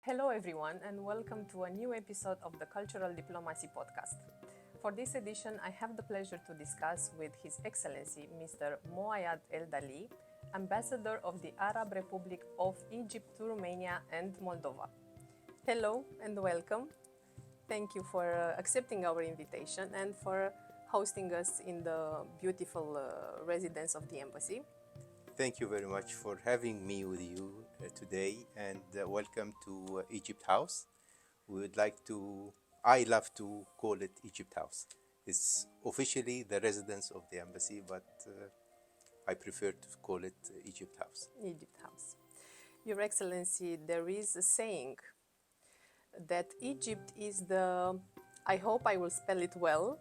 Hello, everyone, and welcome to a new episode of the Cultural Diplomacy Podcast. For this edition, I have the pleasure to discuss with His Excellency Mr. Moayad Dalie, Ambassador of the Arab Republic of Egypt to Romania and Moldova. Hello and welcome. Thank you for accepting our invitation and for hosting us in the beautiful residence of the embassy. Thank you very much for having me with you today, and welcome to Egypt House. I love to call it Egypt House. It's officially the residence of the embassy, but I prefer to call it Egypt House. Egypt House. Your Excellency, there is a saying that Egypt is I hope I will spell it well,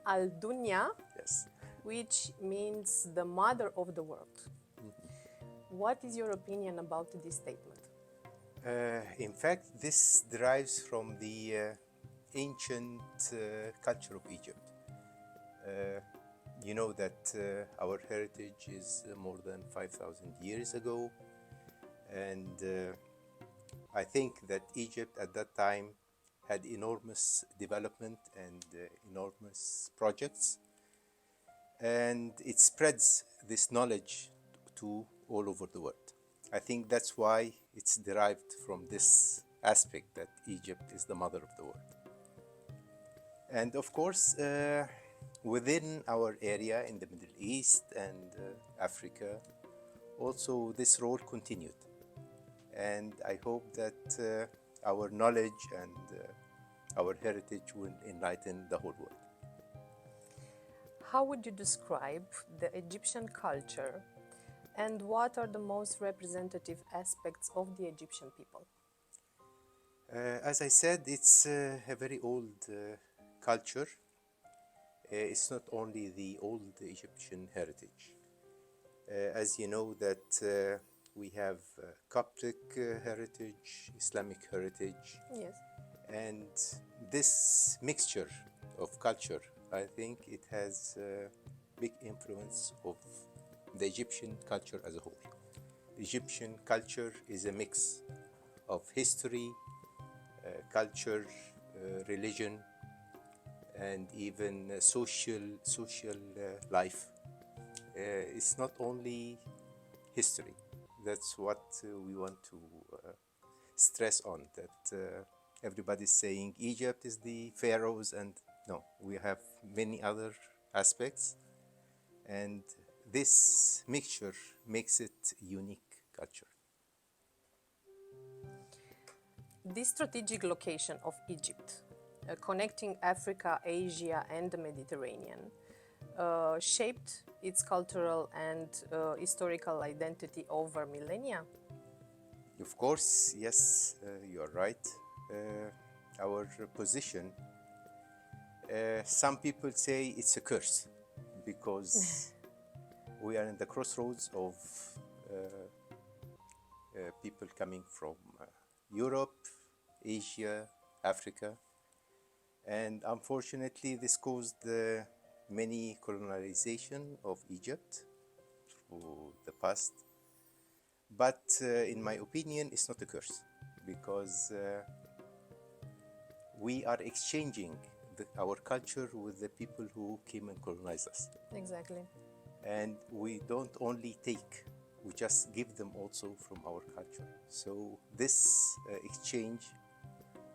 al Dunya, Yes. which means the mother of the world. What is your opinion about this statement? In fact, this derives from the ancient culture of Egypt. You know that our heritage is more than 5,000 years ago, and I think that Egypt at that time had enormous development and enormous projects, and it spreads this knowledge to all over the world. I think that's why it's derived from this aspect that Egypt is the mother of the world. And of course, within our area in the Middle East and Africa, also this role continued. And I hope that our knowledge and our heritage will enlighten the whole world. How would you describe the Egyptian culture and what are the most representative aspects of the Egyptian people? As I said, it's a very old culture. It's not only the old Egyptian heritage. As you know that we have Coptic heritage, Islamic heritage. Yes. And this mixture of culture, I think it has a big influence of the Egyptian culture as a whole. Egyptian culture is a mix of history, culture, religion, and even social life. It's not only history. That's what we want to stress on, that everybody's saying Egypt is the pharaohs, and no, we have many other aspects, and this mixture makes it unique culture. This strategic location of Egypt, connecting Africa, Asia, and the Mediterranean, shaped its cultural and historical identity over millennia. Of course, yes, you are right. Our position, some people say it's a curse because we are in the crossroads of people coming from Europe, Asia, Africa, and unfortunately this caused many colonization of Egypt through the past. But in my opinion, it's not a curse, because we are exchanging our culture with the people who came and colonized us. Exactly. And we don't only take, we just give them also from our culture. So this exchange,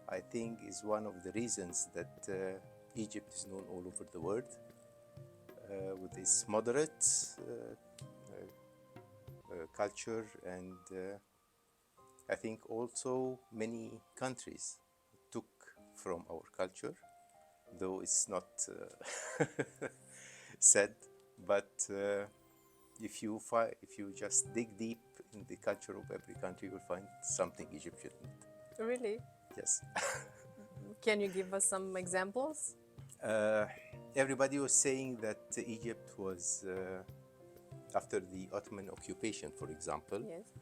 I think, is one of the reasons that Egypt is known all over the world with this moderate culture, and I think also many countries took from our culture, though it's not said, but if you just dig deep in the culture of every country, you will find something Egyptian in it. Really? Yes. Can you give us some examples? Everybody was saying that Egypt was, after the Ottoman occupation, for example, Yes.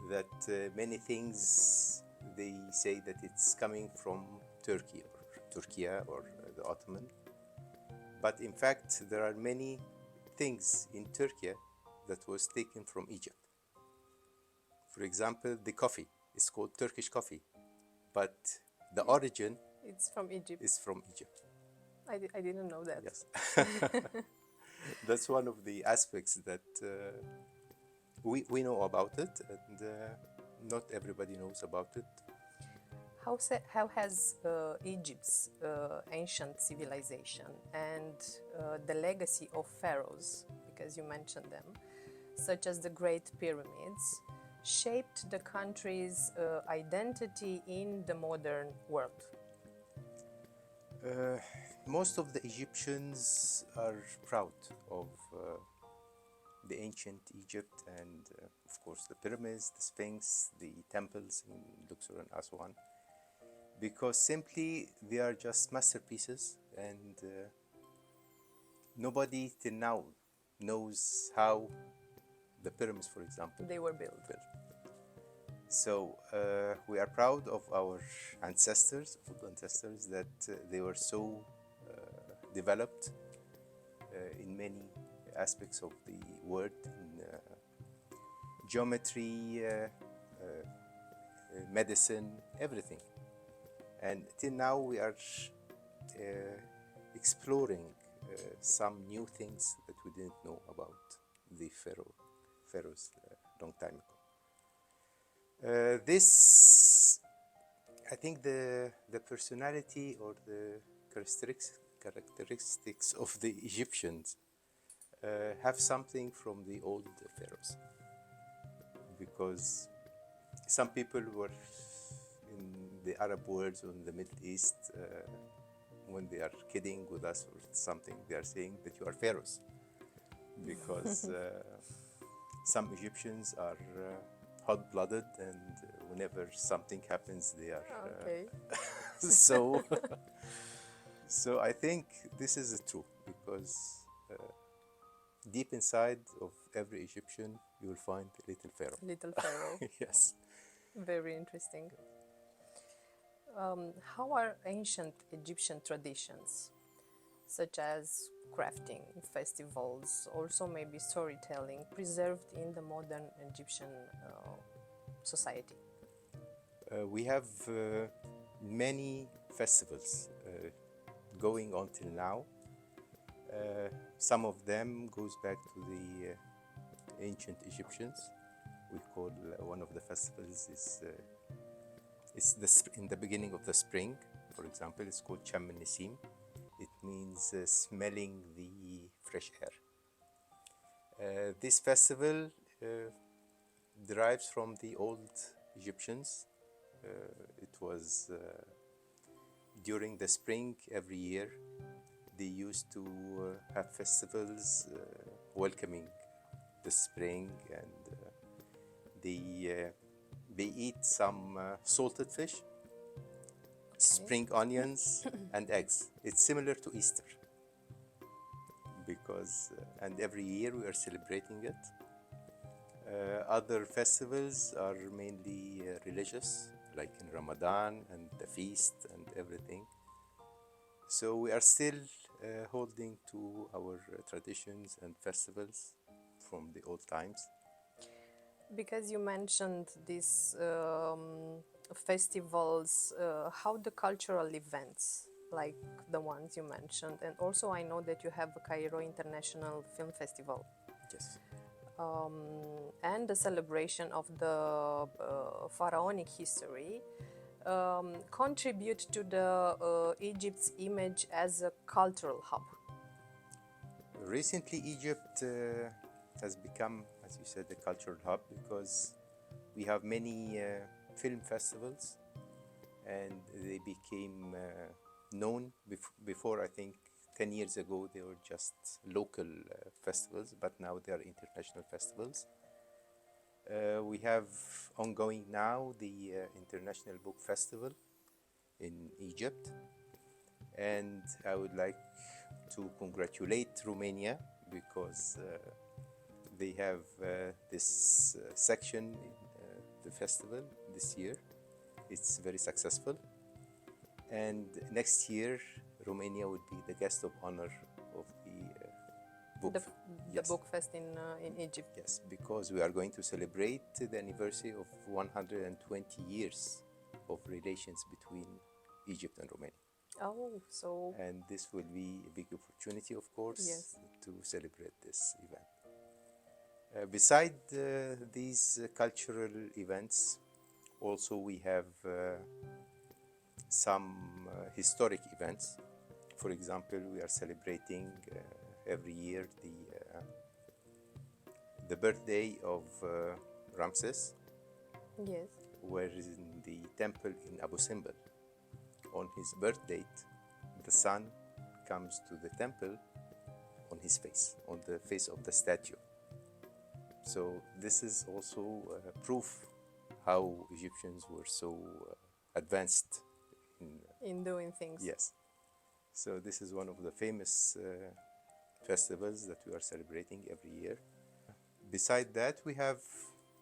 that many things, they say that it's coming from Turkey or Turkey or the Ottoman. But in fact, there are many things in Turkey that was taken from Egypt. For example, the coffee. It's called Turkish coffee, but the origin It's from Egypt. is from Egypt. I didn't know that. Yes. That's one of the aspects that we know about it, and not everybody knows about it. How has Egypt's ancient civilization and the legacy of pharaohs, because you mentioned them, such as the Great Pyramids, shaped the country's identity in the modern world? Most of the Egyptians are proud of the ancient Egypt and, of course, the pyramids, the Sphinx, the temples in Luxor and Aswan, because simply they are just masterpieces, and nobody till now knows how the pyramids, for example, They were built. So we are proud of our ancestors, food ancestors, that they were so developed in many aspects of the world, in geometry, medicine, everything. And till now we are exploring some new things that we didn't know about the pharaohs long time ago. This, I think, the personality or the characteristics of the Egyptians have something from the old pharaohs, because some people were in the Arab world or in the Middle East, when they are kidding with us or something, they are saying that you are pharaohs, because some Egyptians are hot-blooded, and whenever something happens, they are Okay. so. So I think this is true, because deep inside of every Egyptian, you will find a little pharaoh. Little pharaoh. Yes. Very interesting. How are ancient Egyptian traditions, such as crafting, festivals, also maybe storytelling, preserved in the modern Egyptian society? We have many festivals going on till now. Some of them goes back to the ancient Egyptians. We call one of the festivals is in the beginning of the spring. For example, it's called Cham Nisim. It means smelling the fresh air. This festival derives from the old Egyptians. It was during the spring every year. They used to have festivals welcoming the spring, and they eat some salted fish, spring onions, and eggs. It's similar to Easter, because and every year we are celebrating it. Other festivals are mainly religious, like in Ramadan and the feast and everything. So we are still holding to our traditions and festivals from the old times. Because you mentioned these festivals, how the cultural events, like the ones you mentioned, and also I know that you have a Cairo International Film Festival. Yes. And the celebration of the pharaonic history contribute to the Egypt's image as a cultural hub. Recently, Egypt has become, as you said, a cultural hub, because we have many film festivals, and they became known. Before, I think, 10 years ago, they were just local festivals, but now they are international festivals. We have ongoing now the International Book Festival in Egypt, and I would like to congratulate Romania, because they have this section in the festival this year. It's very successful, and next year Romania would be the guest of honor of the book. The Yes. book fest in Egypt. Yes, because we are going to celebrate the anniversary of 120 years of relations between Egypt and Romania. Oh, so And this will be a big opportunity, of course, yes. to celebrate this event. Beside these cultural events, also we have some historic events. For example, we are celebrating every year the birthday of Ramses, Yes. where in the temple in Abu Simbel. On his birth date, the sun comes to the temple on his face, on the face of the statue. So this is also proof how Egyptians were so advanced In doing things. yes. So this is one of the famous festivals that we are celebrating every year. Beside that, we have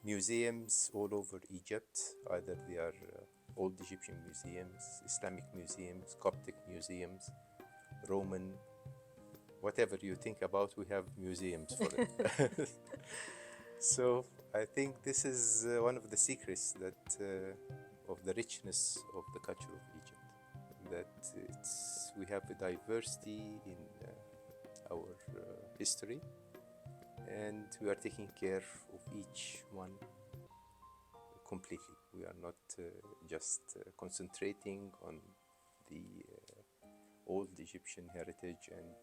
museums all over Egypt. Either they are old Egyptian museums, Islamic museums, Coptic museums, Roman, whatever you think about, we have museums for it. So I think this is one of the secrets that of the richness of the culture of Egypt. That we have a diversity in our history, and we are taking care of each one completely. We are not just concentrating on the old Egyptian heritage and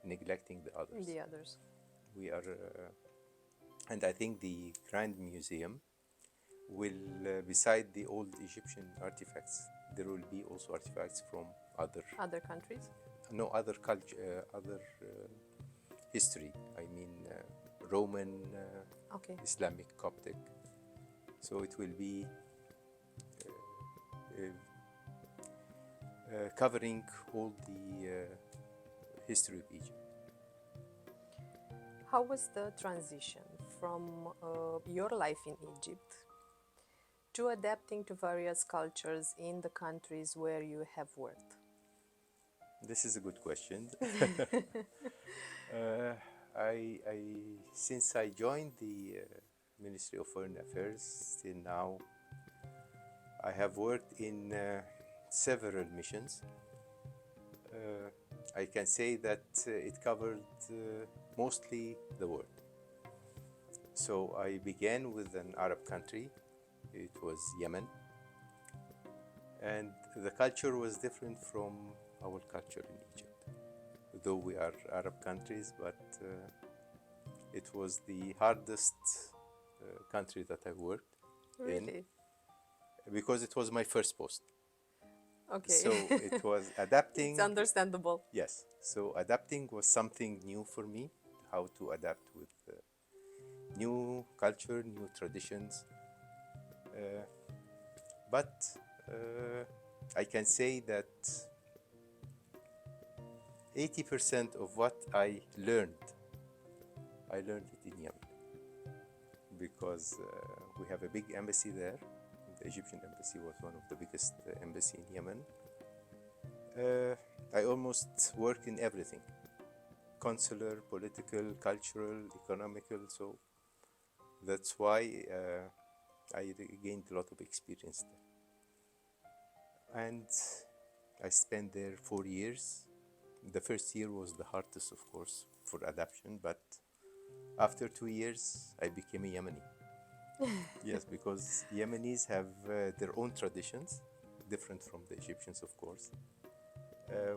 neglecting the others. The others. We are, and I think the Grand Museum will, beside the old Egyptian artifacts, there will be also artifacts from Other countries. other culture, other history. I mean, Roman, Okay. Islamic, Coptic. So it will be covering all the history of Egypt. How was the transition from your life in Egypt to adapting to various cultures in the countries where you have worked? This is a good question. Since I joined the Ministry of Foreign Affairs till now, I have worked in several missions. I can say that it covered mostly the world. So I began with an Arab country. It was Yemen. And the culture was different from our culture in Egypt. Though we are Arab countries, but it was the hardest country that I worked Really? in, because it was my first post. Okay. So it was adapting. It's understandable. Yes. So adapting was something new for me, how to adapt with new culture, new traditions. But I can say that 80% of what I learned it in Yemen, because we have a big embassy there. The Egyptian embassy was one of the biggest embassy in Yemen. I almost worked in everything: consular, political, cultural, economical. So that's why I gained a lot of experience there. And I spent there 4 years. The first year was the hardest, of course, for adaptation, but after 2 years, I became a Yemeni. Yes, because Yemenis have their own traditions, different from the Egyptians, of course.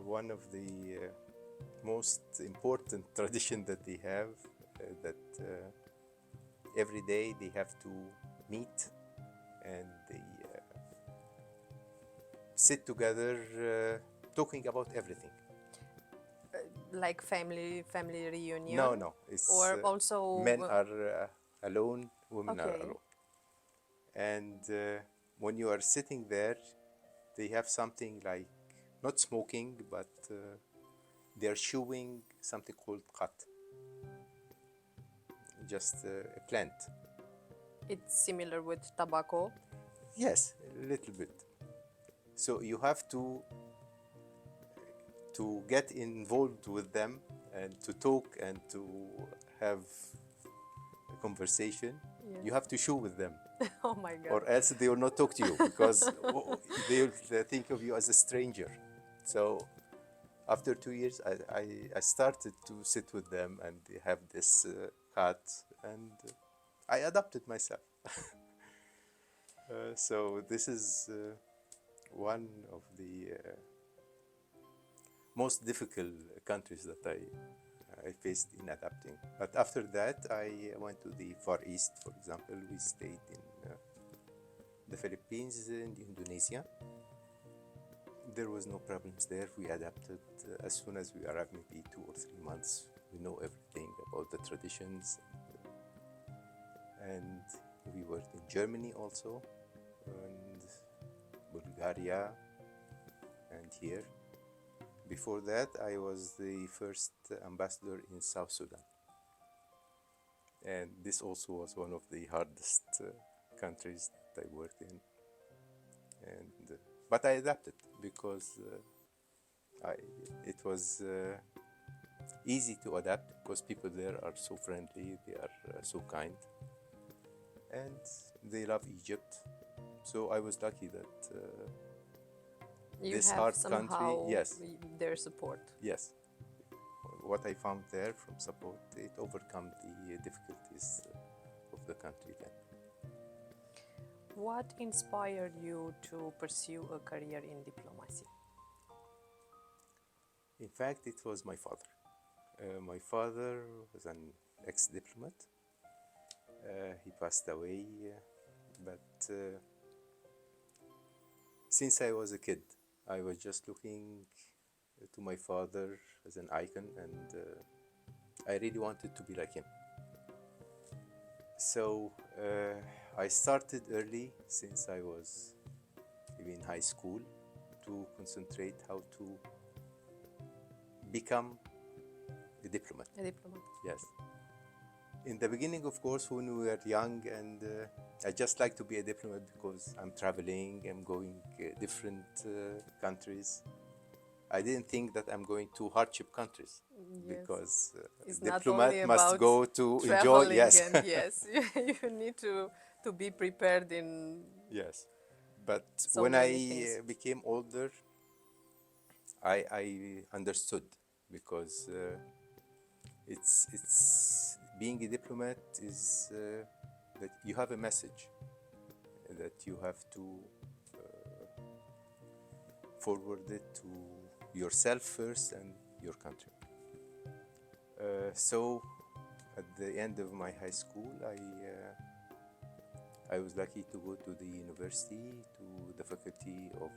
One of the most important tradition that they have, that every day they have to meet and they sit together talking about everything. Like family reunion? No. It's, or also men are alone, women are Okay. alone. And when you are sitting there, they have something like, not smoking, but they are chewing something called qat. Just a plant. It's similar with tobacco. Yes, a little bit. So you have to to get involved with them and to talk and to have a conversation, you have to show with them. Oh my God. Or else they will not talk to you because they will think of you as a stranger. So after 2 years, I started to sit with them and have this cat, and I adapted myself. So this is one of the most difficult countries that I faced in adapting. But after that, I went to the Far East, for example. We stayed in the Philippines and Indonesia. There was no problems there. We adapted as soon as we arrived, maybe 2 or 3 months. We know everything about the traditions. And we worked in Germany also, and Bulgaria, and here. Before that, I was the first ambassador in South Sudan. And this also was one of the hardest countries that I worked in. And but I adapted because it was easy to adapt because people there are so friendly, they are so kind, and they love Egypt. So I was lucky that You this have hard somehow country, yes, their support. yes. What I found there from support, it overcome the difficulties of the country then. What inspired you to pursue a career in diplomacy? In fact, it was my father. My father was an ex-diplomat. He passed away, but since I was a kid, I was just looking to my father as an icon, and I really wanted to be like him. So I started early, since I was maybe in high school, to concentrate how to become a diplomat. A diplomat. Yes. In the beginning, of course, when we were young, and I just like to be a diplomat because I'm traveling, I'm going different countries. I didn't think that I'm going to hardship countries, because It's not diplomat only must about go to enjoy. traveling, Yes. and yes, you need to be prepared in Yes. But so when many I things. became older, I understood, because it's being a diplomat is that you have a message that you have to forward it to yourself first and your country. So at the end of my high school, I was lucky to go to the university, to the faculty of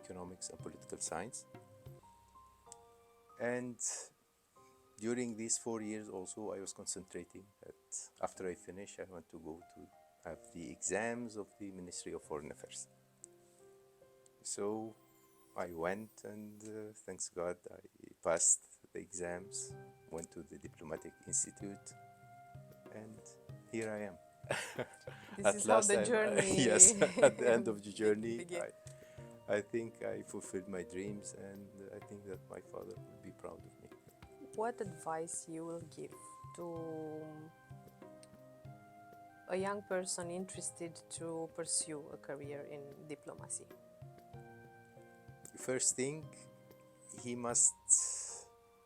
economics and political science. And during these 4 years also, I was concentrating that after I finish, I want to go to have the exams of the Ministry of Foreign Affairs. So I went, and thanks God, I passed the exams, went to the Diplomatic Institute, and here I am. This is how the journey yes, at the end of the journey, begin. I think I fulfilled my dreams, and I think that my father will be proud of me. What advice you will give to a young person interested to pursue a career in diplomacy? First thing, he must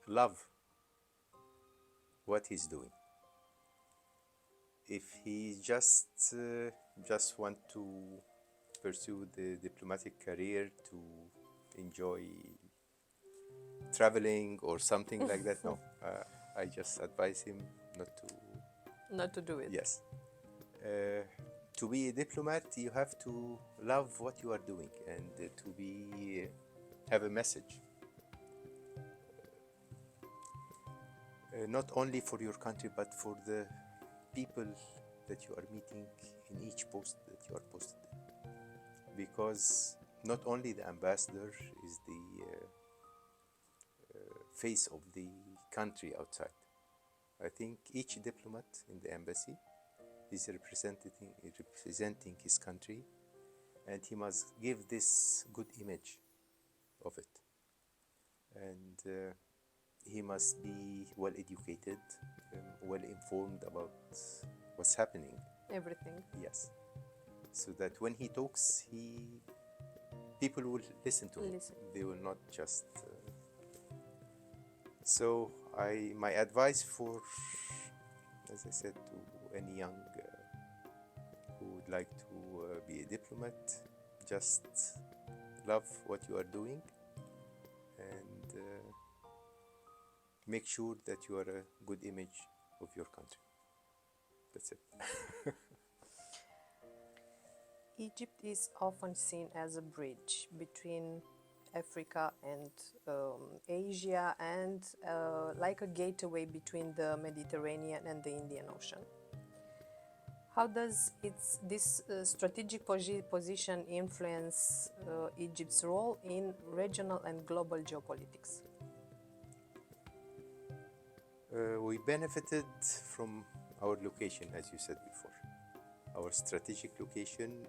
love what he's doing. If he just want to pursue the diplomatic career to enjoy traveling or something like that, no. I just advise him Not to do it. Yes. To be a diplomat, you have to love what you are doing, and to have a message. Not only for your country, but for the people that you are meeting in each post that you are posted in. Because not only the ambassador is the face of the country outside. I think each diplomat in the embassy is representing his country, and he must give this good image of it. and he must be well educated, well informed about what's happening. Everything. Yes, so that when he talks, people will listen to him. Listen. They will not just. So my advice for, as I said, to any young who would like to be a diplomat, just love what you are doing and make sure that you are a good image of your country. That's it. Egypt is often seen as a bridge between Africa and Asia, and like a gateway between the Mediterranean and the Indian Ocean. How does this strategic position influence Egypt's role in regional and global geopolitics? We benefited from our location, as you said before. Our strategic location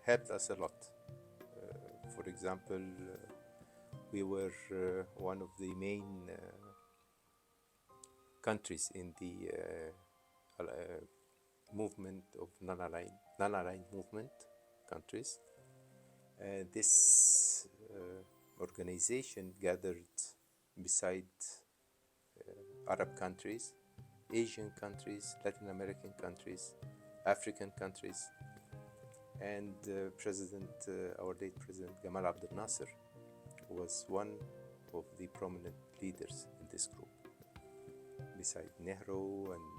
helped us a lot. For example, we were one of the main countries in the movement of non-aligned movement countries. This organization gathered beside Arab countries, Asian countries, Latin American countries, African countries, and our late President Gamal Abdel Nasser was one of the prominent leaders in this group, beside Nehru and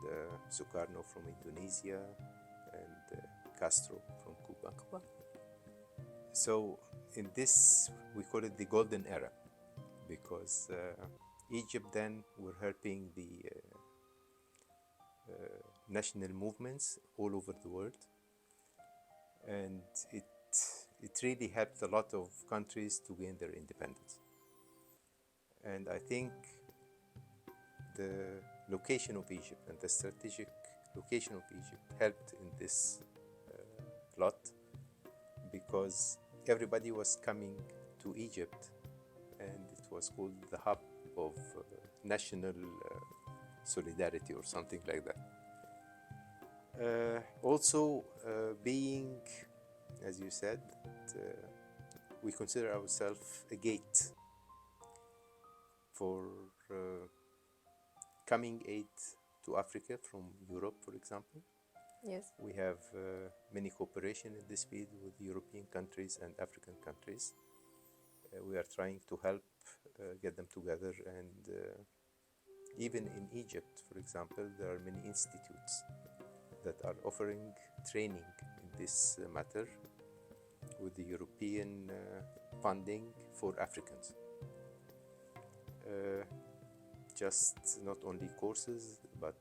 Sukarno from Indonesia and Castro from Cuba. So in this, we call it the golden era, because Egypt then were helping the national movements all over the world, and it really helped a lot of countries to gain their independence. And I think the location of Egypt and the strategic location of Egypt helped in this lot, because everybody was coming to Egypt, and it was called the hub of national solidarity or something like that. Also, being, as you said, we consider ourselves a gate for coming aid to Africa from Europe, for example. Yes. We have many cooperation in this field with European countries and African countries. We are trying to help get them together, and even in Egypt, for example, there are many institutes that are offering training in this matter with the European funding for Africans. Just not only courses, but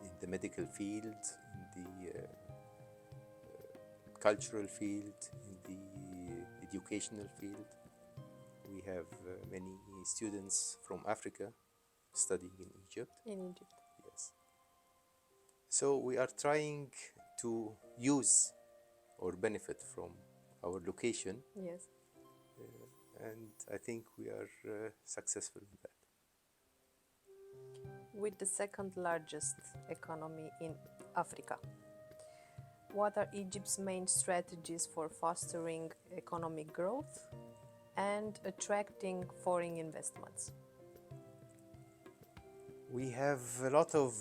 in the medical field, in the cultural field, in the educational field. We have many students from Africa studying in Egypt. In Egypt. Yes. So we are trying to use or benefit from our location. Yes. And I think we are successful in that. With the second largest economy in Africa, what are Egypt's main strategies for fostering economic growth and attracting foreign investments? We have a lot of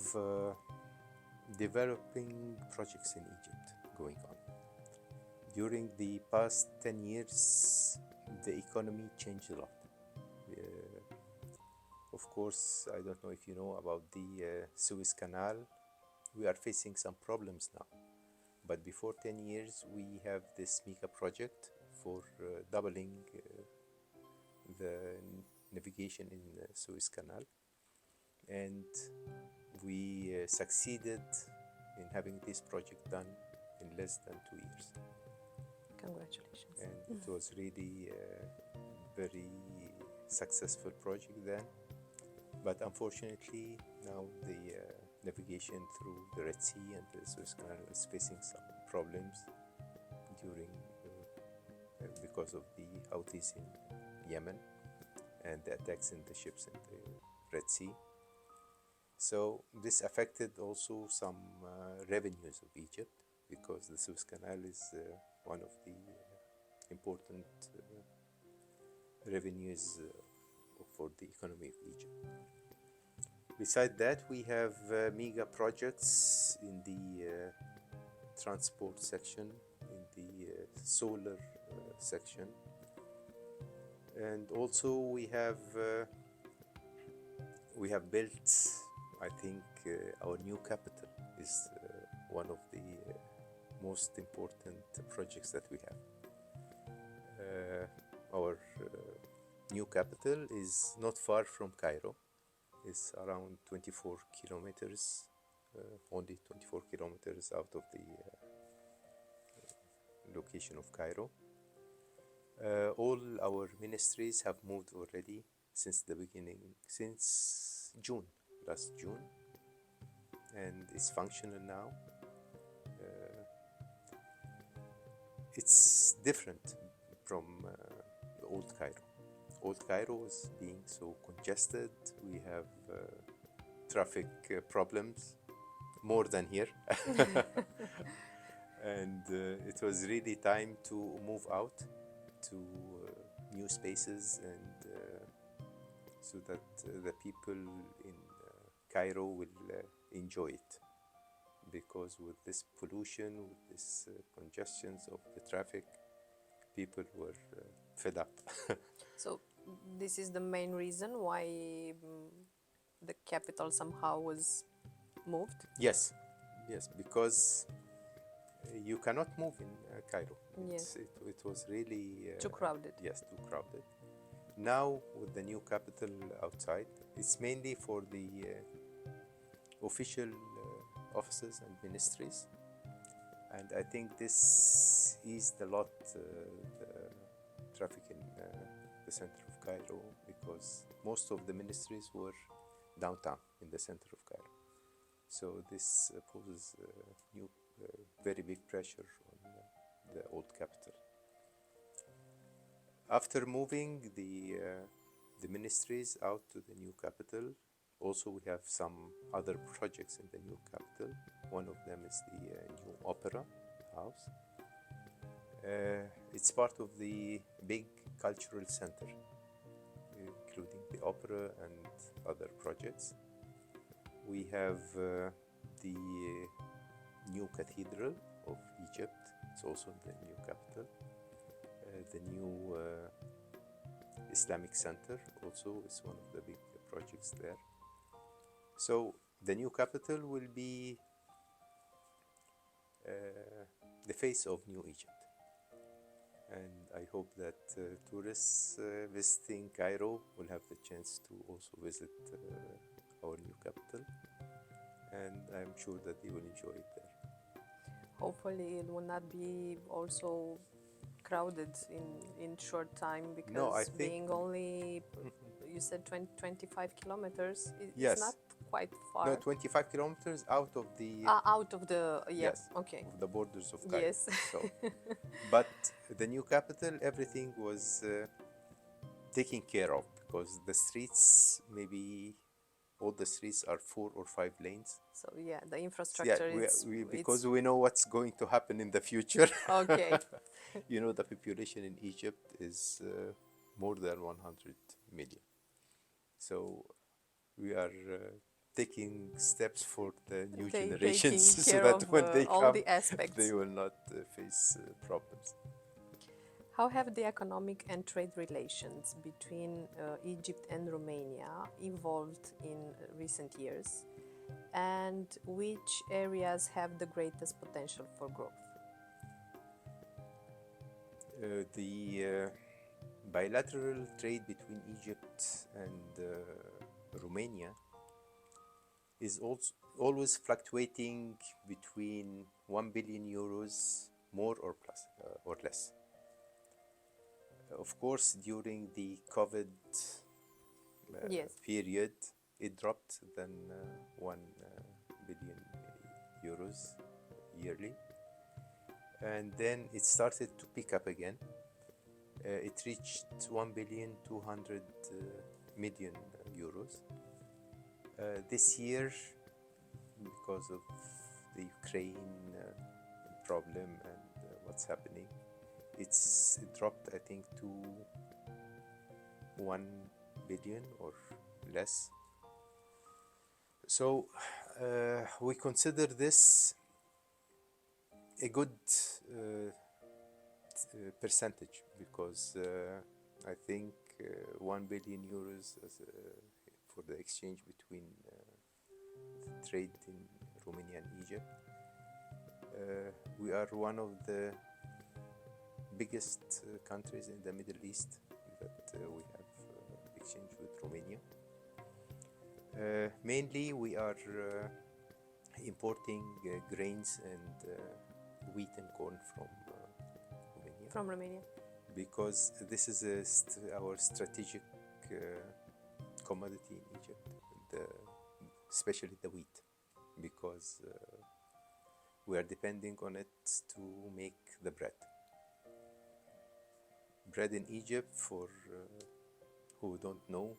developing projects in Egypt going on. During the past 10 years, the economy changed a lot. Of course, I don't know if you know about the Suez Canal. We are facing some problems now. But before 10 years, we have this mega project for doubling the navigation in the Suez Canal. And we succeeded in having this project done in less than 2 years. Congratulations. And it was really a very successful project then. But unfortunately, now the navigation through the Red Sea and the Suez Canal is facing some problems because of the Houthis in Yemen. and the attacks in the ships in the Red Sea. So this affected also some revenues of Egypt, because the Suez Canal is one of the important revenues for the economy of Egypt. Besides that, we have mega projects in the transport section, in the solar section, and also we have built, I think, our new capital is one of the most important projects that we have. Our new capital is not far from Cairo. It's around 24 kilometers, only 24 kilometers out of the location of Cairo. All our ministries have moved already since the beginning, since last June, and it's functional now. It's different from the old Cairo. Old Cairo was being so congested. We have traffic problems more than here. And it was really time to move out to new spaces, and so that the people in Cairo will enjoy it. Because with this pollution, with this congestions of the traffic, people were fed up. So this is the main reason why the capital somehow was moved? Yes, because you cannot move in Cairo. Yes. It was really Too crowded. Yes, too crowded. Now with the new capital outside, it's mainly for the official offices and ministries, and I think this eased a lot the traffic in the center of Cairo, because most of the ministries were downtown in the center of Cairo. So this poses new very big pressure on the old capital. After moving the ministries out to the new capital, also we have some other projects in the new capital. One of them is the new opera house. It's part of the big cultural center, including the opera and other projects. We have the new cathedral of Egypt. It's also in the new capital. The new Islamic center also is one of the big projects there. So the new capital will be the face of New Egypt. And I hope that tourists visiting Cairo will have the chance to also visit our new capital. And I'm sure that they will enjoy it there. Hopefully it will not be also crowded in short time, because No, I think being only, you said 25 kilometers, it's yes. not quite far. No, 25 kilometers out of the out of the, yeah, yes, okay. of the borders of Cairo. Yes. So, but the new capital, everything was taken care of, because the streets, maybe all the streets are 4 or 5 lanes. So yeah, the infrastructure is... because we know what's going to happen in the future. Okay. You know, the population in Egypt is more than 100 million. So we are taking steps for the new generations, so that when they all come, the aspects. they will not face problems. How have the economic and trade relations between Egypt and Romania evolved in recent years, and which areas have the greatest potential for growth? The bilateral trade between Egypt and Romania is also always fluctuating between 1 billion euros, more or less. Of course, during the COVID Yes. period, it dropped than 1 billion euros yearly. And then it started to pick up again. It reached 1,200 million euros. This year, because of the Ukraine problem and what's happening, it dropped, I think, to 1 billion or less. So we consider this a good percentage, because I think 1 billion euros for the exchange between the trade in Romania and Egypt. We are one of the biggest countries in the Middle East that we have exchange with Romania. Mainly we are importing grains and wheat and corn from Romania. From Romania. Because this is our strategic commodity in Egypt, especially the wheat, because we are depending on it to make the bread. Bread in Egypt, for who don't know,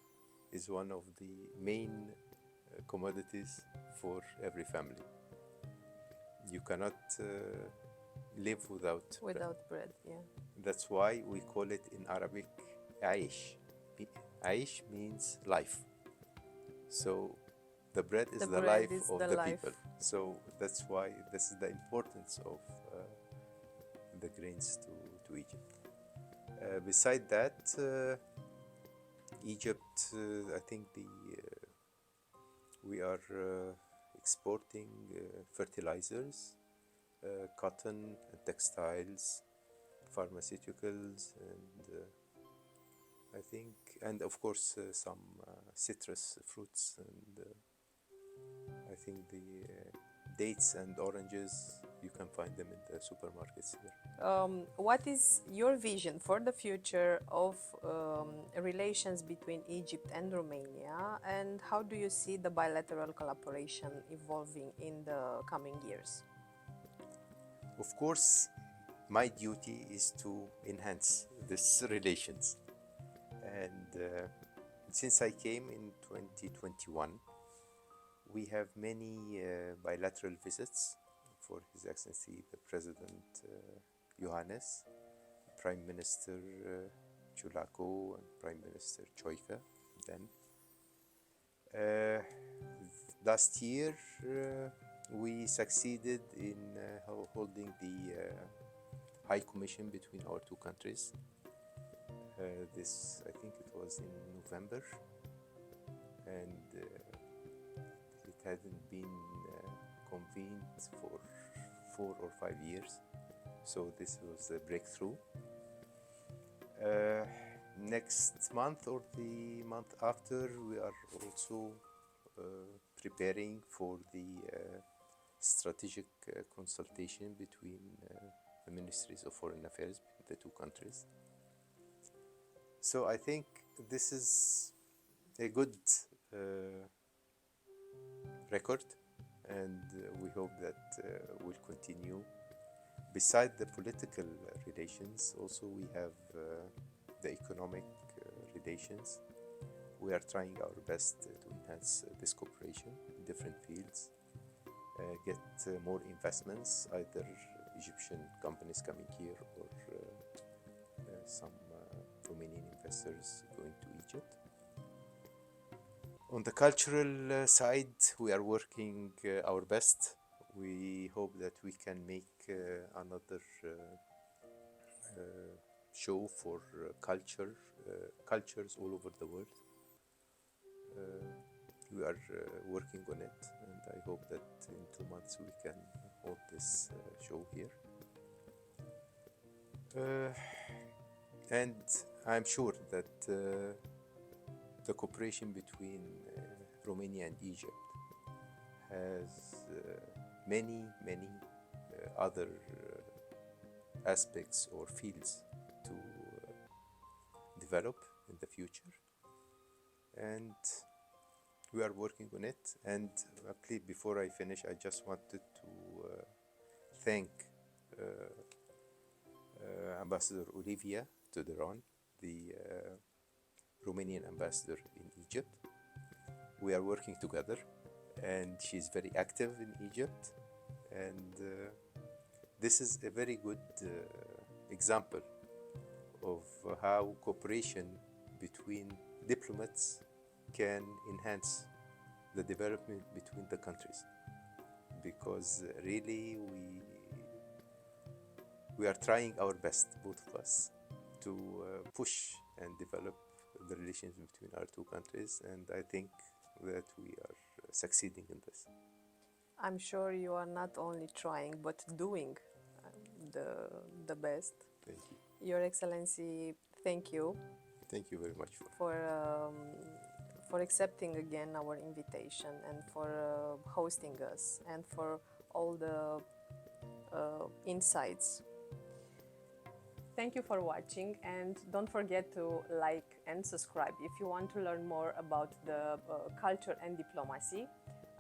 is one of the main commodities for every family. You cannot live without bread. Yeah. That's why we call it in Arabic aish. Aish means life. So the bread is the life of the people. So that's why this is the importance of the grains to Egypt. Beside that, Egypt, I think we are exporting fertilizers, cotton and textiles, pharmaceuticals, and I think, and of course some citrus fruits, and I think the dates and oranges, you can find them in the supermarkets here. What is your vision for the future of relations between Egypt and Romania, and how do you see the bilateral collaboration evolving in the coming years? Of course, my duty is to enhance these relations. And since I came in 2021, we have many bilateral visits for His Excellency the President Johannes, Prime Minister Chulako, and Prime Minister Choika then. Last year, we succeeded in holding the High Commission between our two countries. This, I think it was in November, and it hadn't been convened for 4 or 5 years, so this was a breakthrough. Next month or the month after, we are also preparing for the strategic consultation between the Ministries of Foreign Affairs between the two countries. So I think this is a good record, and we hope that will continue. Beside the political relations, also we have the economic relations. We are trying our best to enhance this cooperation in different fields, get more investments, either Egyptian companies coming here or some Romanian investors going to Egypt. On the cultural side, we are working our best. We hope that we can make another show for cultures all over the world. We are working on it, and I hope that in 2 months we can hold this show here. And I'm sure that the cooperation between Romania and Egypt has many other aspects or fields to develop in the future, and we are working on it. And please, before I finish, I just wanted to thank Ambassador Olivia to Daron, the Romanian ambassador in Egypt. We are working together, and she's very active in Egypt. And this is a very good example of how cooperation between diplomats can enhance the development between the countries. Because really we are trying our best, both of us, to push and develop the relations between our two countries, and I think that we are succeeding in this. I'm sure you are not only trying but doing the best. Thank you. Your Excellency, thank you. Thank you very much For accepting again our invitation and for hosting us and for all the insights. Thank you for watching, and don't forget to like and subscribe if you want to learn more about the culture and diplomacy.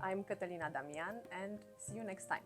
I'm Catalina Damian, and see you next time.